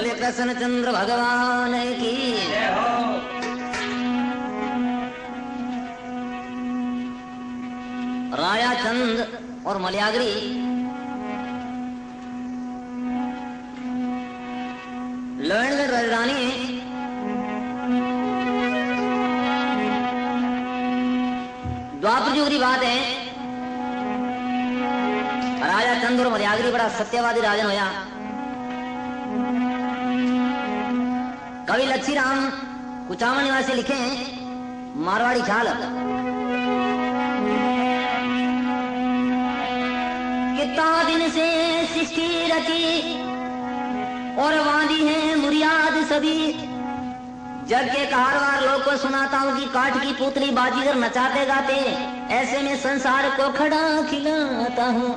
बोले कृष्ण चंद्र भगवान की। राजा चंद और मलयागरी लोहनगढ़ राजधानी द्वापर युग की बात है। राजा चंद और मलयागरी बड़ा सत्यवादी राजन होया। कवि लच्छी राम कुचामन निवासी लिखे हैं मारवाड़ी छाल। कितना दिन से सृष्टि रची और वादी है मुरियाद सभी। जग के कारवार लोग को सुनाता हूँ कि काठ की पुतली बाजीगर नचाते गाते, ऐसे में संसार को खड़ा खिलाता हूँ।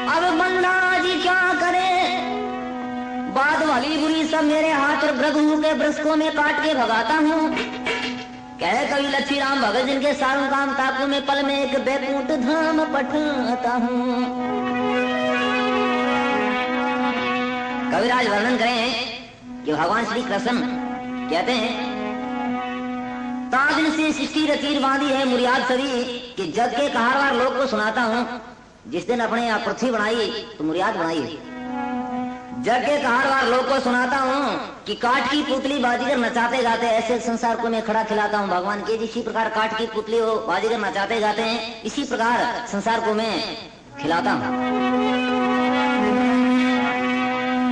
अब बंदा जी क्या करे, बात भली बुरी सब मेरे हाथ और भृगु के ब्रस्कों में काट के भगाता हूँ। कहे कवि लच्छी राम भगत जिनके सारों काम ताकू में पल में एक बैकुंठ धाम पठाता हूँ। कविराज वर्णन करें कि भगवान श्री कृष्ण कहते हैं तादिन से सृष्टि रचीर बांधी है मुरियाद सभी कि जग के कहारवार लोग को सुनाता हूँ। जिस दिन अपने आप पृथ्वी बनाई तो मुरियाद बनाई है। जग के कहारवार लोग को सुनाता हूँ कि काठ की पुतली बाजीगर नचाते गाते, ऐसे संसार को मैं खड़ा खिलाता हूँ। भगवान के जिसी प्रकार काठ की पुतली हो बाजीगर नचाते गाते हैं, इसी प्रकार संसार को मैं खिलाता हूँ।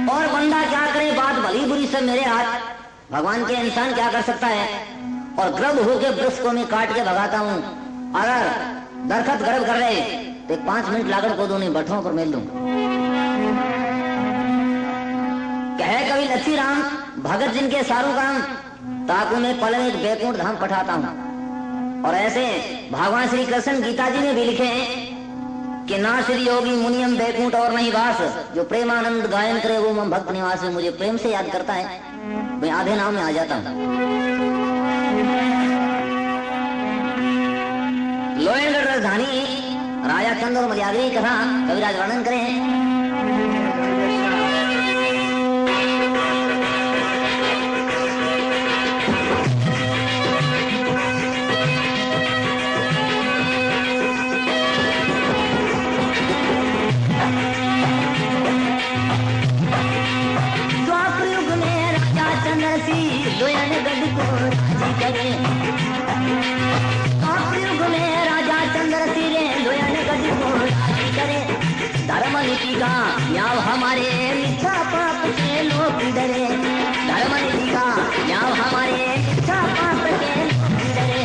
और बंदा क्या करे, बात भली बुरी सब मेरे हाथ। भगवान के इंसान क्या कर सकता है। और गर्भ होके वृक्ष को मैं काट के भगाता हूँ। अगर दरखत गर्भ कर रहे तो 5 मिनट लागत को दो नहीं बठों पर मेल दूं। कहे कवि लच्छी राम भगत जिनके सारू काम ताकू में पल में बैकुंठ धाम पठाता हूँ। और ऐसे भगवान श्री कृष्ण गीता जी में भी लिखे हैं कि ना श्री योगी मुनियम बैकुंठ और नहीं वास, जो प्रेमानंद गायन करे वो मम भक्त निवास। मुझे प्रेम से याद करता है, मैं आधे नाम में आ जाता हूँ। लोहनगढ़ राजधानी राजा चंद और मलयागरी कथा कविराज वर्णन करें। राजा चंद्र सिरे लोहनगढ़ को करे, धर्म नीति का न्याय हमारे मिथ्या पाप के लोग डरे। धर्म नीति का न्याय हमारे मिथ्या पाप के लोग डरे।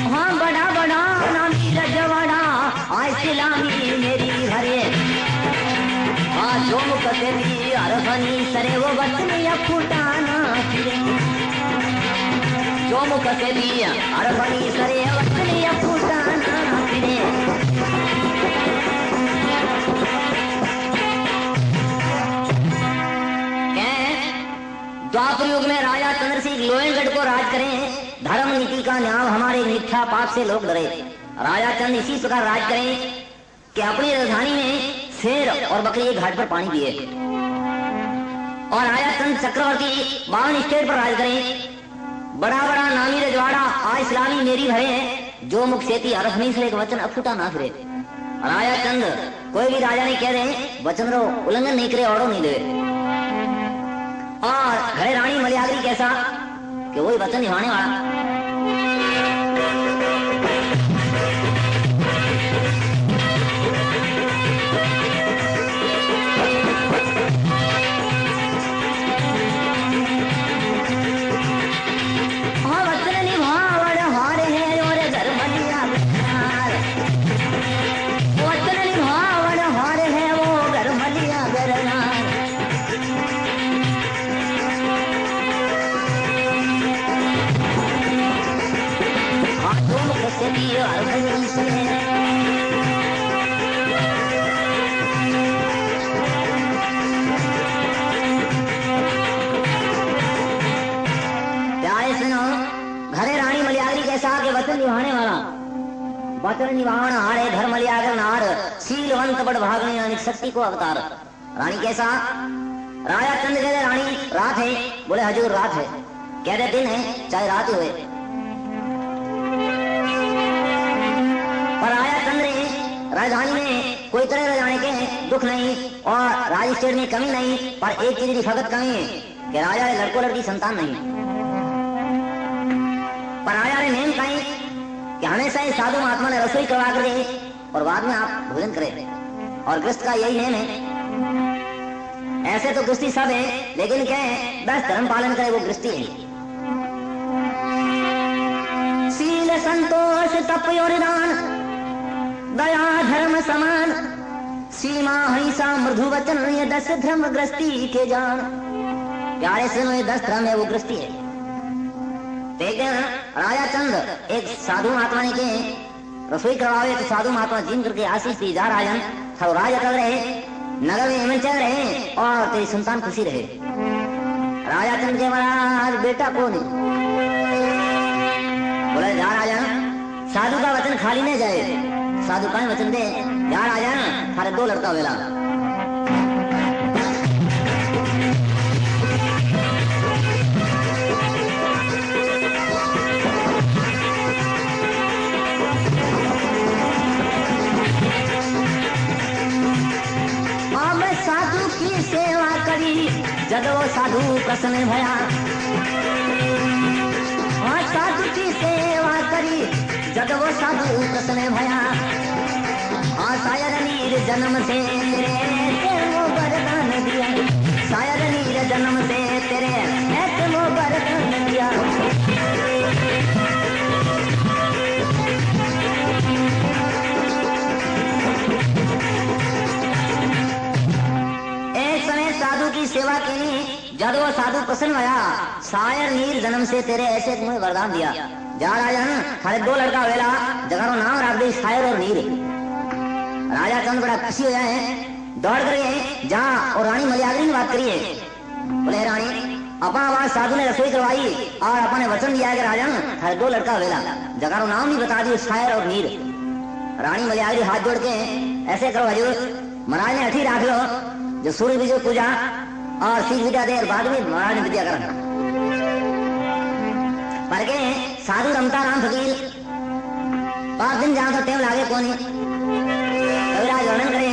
हाँ बड़ा बड़ा नामी रजवाड़ा इस्लामी मेरी घरे। हाँ जो मुख से भी अरफनी सरे वो वचनिया फुटाना फिरे। जो मुख से भी अरफनी सरे वचनिया फुटाना फिरे। द्वापर युग में राजा चंद्र सिंह लोहनगढ़ को राज करें। धर्म नीति का न्याय हमारे मिथ्या पाप से लोग डरे। राजा चंद इसी प्रकार राज करें कि अपनी राजधानी में शेर और बकरी एक घाट पर पानी पिए। और राजा चंद चक्रवर्ती 52 स्टेट पर राज करें। बड़ा बड़ा नामी रजवाड़ा इस्लामी मेरी भरे। जो मुख सेती अरफ नहीं से एक वचन अफूटा ना फिरे। राजा चंद कोई भी राजा नहीं कह रहे वचन रो उल्लंघन नहीं करे औरों नहीं दे। और घरे रानी मलयागरी कैसा कि वही वचन निभाने वाला। वचन निभावन हारे घर मलियागर नार, शीलवंत बड़ भागने अनिक शक्ति को अवतार। रानी कैसा? राजा चंद कहते रानी रात है, बोले हजूर रात है, कहते दिन है चाहे रात ही हुए। पर राजा चंद्र राजधानी में कोई तरह रजाने के दुख नहीं और राज स्टेट में कमी नहीं, पर एक चीज की फकत कमी है कि राजा ने लड़को लड़की संतान नहीं। पर राजा ने नेम कही कि हमेशा ही साधु महात्मा ने रसोई करवा कर दे और बाद में आप भोजन करें, और गृहस्थ का यही नेम है। ऐसे तो गृहस्थी सब है, लेकिन क्या है, बस धर्म पालन करे वो गृहस्थी है। शील संतोष तप और दान, दया धर्म समान, सीमा हिंसा मृदु वचन, ये 10 धर्म गृहस्थी के जान। प्यारे से ये 10 धर्म है वो गृहस्थी है। देखते हैं राजा चंद एक साधु महात्मा ने के रसोई करवावे तो साधु महात्मा जिन करके आशीष दी जा राजन सब राजा चल रहे, नगर में एमन चल रहे और तेरी संतान खुशी रहे। राजा चंद के महाराज बेटा कौन है? बोले जा राजा, साधु का वचन खाली नहीं जाए, साधु का वचन दे जा राजा, थारे 2 लड़का वेला। जब वो साधु प्रसन्न भया, साधु की सेवा करी जब वो साधु प्रसन्न भया, शायद नीर जन्म से तेरे वो वरदान दिया, शायद नीर जन्म से तेरे ऐसे वो वरदान दिया। साधु की सेवा की जब वो साधु प्रसन्न हुआ, शायर नीर जन्म से तेरे ऐसे तुम्हें वरदान दिया। जा राजा ना हरे 2 लड़का वेला जगह नाम रख दे शायर और नीर। राजा चंद बड़ा खुशी होया है, दौड़ कर जा और रानी मलियागरी ने बात करिए। बोले रानी अपा आवाज साधु ने रसोई करवाई और अपने वचन दिया कि राजा हरे 2 लड़का वेला, जगह नाम नहीं बता दी शायर और नीर। रानी मलियागरी हाथ जोड़ के ऐसे करो हजूर, महाराज ने हठी राख लो जो सूर्य विजय पूजा और सीख विद्या दे, बाद में महाराज ने विद्या कर पर के साधु रमता राम फकीर 5 दिन जहां तो टेम लागे कोनी कविराज वर्णन करे।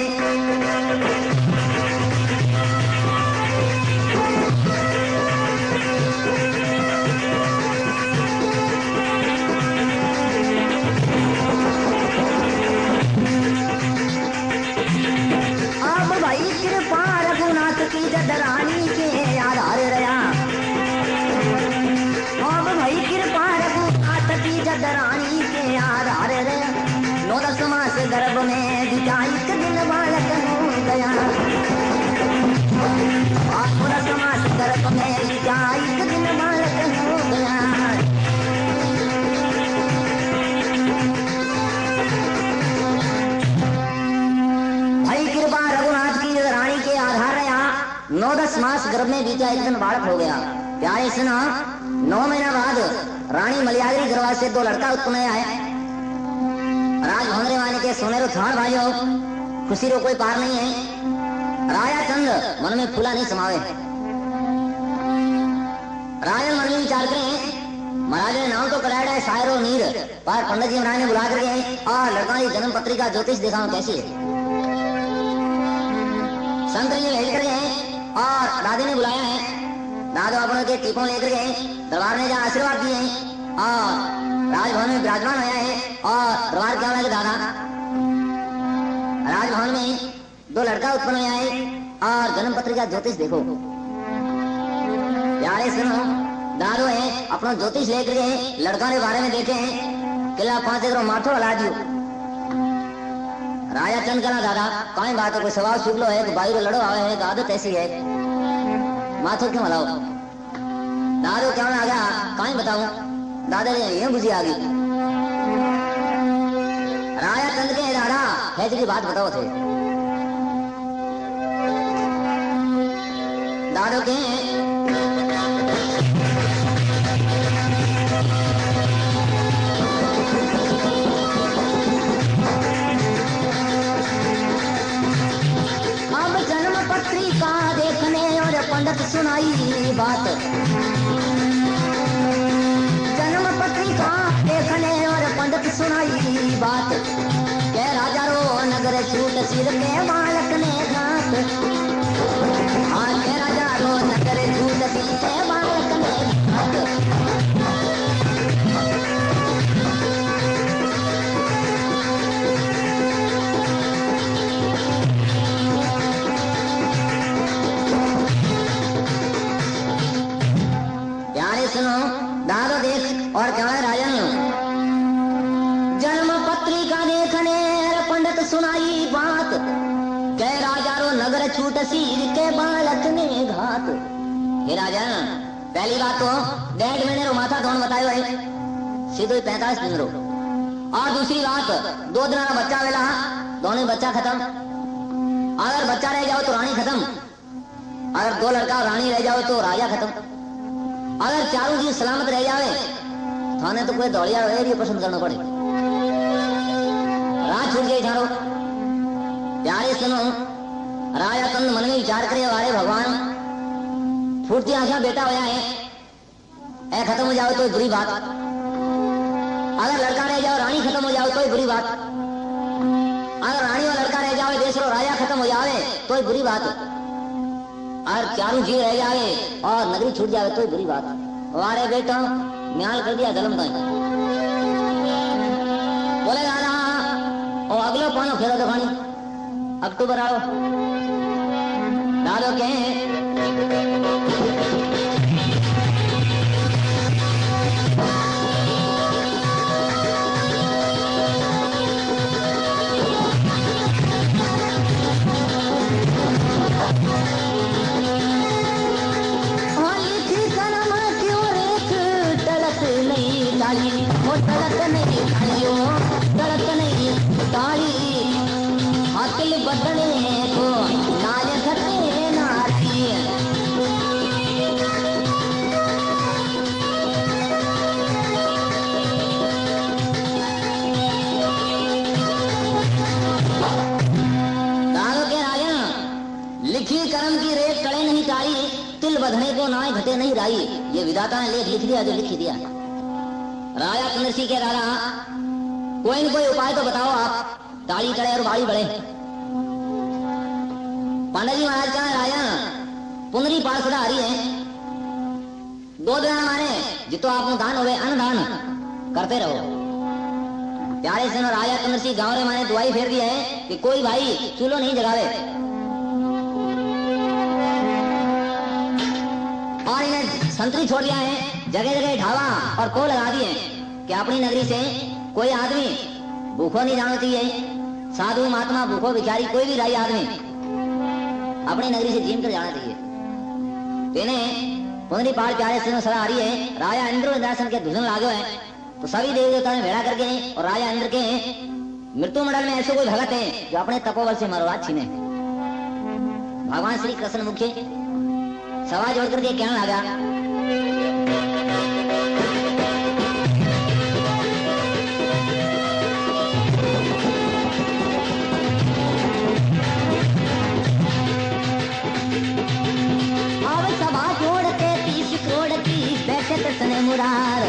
की जद रानी के आधार रया, अब भाई कृपा रघुनाथ की जद रानी के आधार रया, 9-10 मास गर्भ में बिता 1 दिन बालक हो गया, 9-10 मास गर्भ में बिता 1 दिन बालक हो गया। भाई कृपा रघुनाथ की जद रानी के आधार रया, 9-10 मास गर्भ में बीता 1 दिन बालक हो गया। प्यारे सुना 9 महीना बाद रानी मलियागरी गरवा से 2 लड़का उत्पन्न आए। राज भंगरे वाले के सोनेरो थान भाइयों खुशी रो कोई पार नहीं है। राजा चंद मन में फूला नहीं समावे, राजा मन में विचार करें महाराज ने नाम तो कराया है शायर और नीर, पर पंडित जी महाराज ने बुला कर गए और लड़का की जन्म पत्रिका ज्योतिष देखा कैसी है। संत जी भेज कर गए और दादी ने बुलाया है, दादो अपनों के टीपों लेकर गए, दरबार ने जहाँ आशीर्वाद दिए और राजभवन में विराजमान हुआ है। और दरबार क्या होगा दादा, राजभवन में 2 लड़का उत्पन्न हुआ है और जन्म पत्रिका ज्योतिष देखो। प्यारे सुनो दादो है अपना ज्योतिष लेकर गए, लड़का के बारे में देखे किला 5 एकड़ माथो हला दियो। राजा चंद कहना दादा कहीं बात है, कोई सवाल सुख लो है कि बाई लड़ो आवे है, आदत ऐसी है, माथो क्यों हलाओ। दादो क्या आ गया कहीं बताऊं, दादा ने ये बुझी आ गई। राजा चंद के दादा है की बात बताओ थे। दादो के सुनाई बात, जन्म पत्रिका देखने और पंडित सुनाई बात, के राजा रो नगर छूट सिर के बालक ने घात, हाँ के राजा रो नगर छूट सिर के बालक ने घात। सुनो दादो देख और क्या है राजन, जन्म पत्रिका देखने पंडित सुनाई बात, के राजा रो नगर छूट सिर के बालक ने घात। हे राजन, पहली बात तो 1.5 महीने रो माथा धोन बतायो है, सीधो 45 दिन रो, और दूसरी बात 2 दिन का बच्चा वेला, दोनों बच्चा खत्म, अगर बच्चा रह जाओ तो रानी खत्म, अगर 2 लड़का रानी रह जाओ तो राजा खत्म, अगर चारों जी सलामत रह जावे थाने तो कोई दौड़िया एरिया पसंद करना पड़े, रात छूट गई थारो। प्यारे सुनो, राजा तंद मन में विचार करे वारे भगवान, फूटती आंखें बेटा होया है, ए खत्म हो जाओ तो बुरी बात, अगर लड़का रह जाओ रानी खत्म हो जाओ तो बुरी बात, अगर रानी और लड़का रह जाओ देश रो राजा खत्म हो जावे तो बुरी बात, और चारों जीव रह जावे और नगरी छूट जावे तो बुरी बात। वारे बेटा म्याल कर दिया जलम दाई, बोले दादा और अगले पानो फेरो तो खानी अक्टूबर आओ दादो के बदने को नाल घटे नाती, दादो के राजा लिखी कर्म की रेत कड़े नहीं तारी, तिल बधने को नाय घटे नहीं राई, ये विधाता ने लेख लिख दिया जो लिख दिया। राजा चंद्रसी के राजा कोई न कोई उपाय तो बताओ आप, ताली चढ़े और बाड़ी बढ़े। पांडा जी महाराज का राजा पुनरी पार्षद आ रही है, 2 दिन माने जितो आप दान होवे अन्नदान करते रहो। प्यारे से राजा चंद्रसी गांव रे माने दुआई फेर दिया है कि कोई भाई चूल्हो नहीं जगावे, और इन्हें संतरी छोड़ दिया है, जगह जगह ढाबा और को लगा दिए कि अपनी नगरी से कोई आदमी भूखो नहीं जाना चाहिए, साधु महात्मा भूखो भिखारी कोई भी राई आदमी अपनी नगरी से जीम कर जाना चाहिए। तेने पुनरी पहाड़ प्यारे से सलाह आ रही है, राजा इंद्र इंद्रासन के धुजन लागो है, तो सभी देवी देवता ने भेड़ा करके और राजा इंद्र के मृत्यु मंडल में ऐसे कोई भगत है जो अपने तपोबल से मरवा छीने। भगवान श्री कृष्ण मुख्य सवाल जोड़ करके कहने लगा, मुरार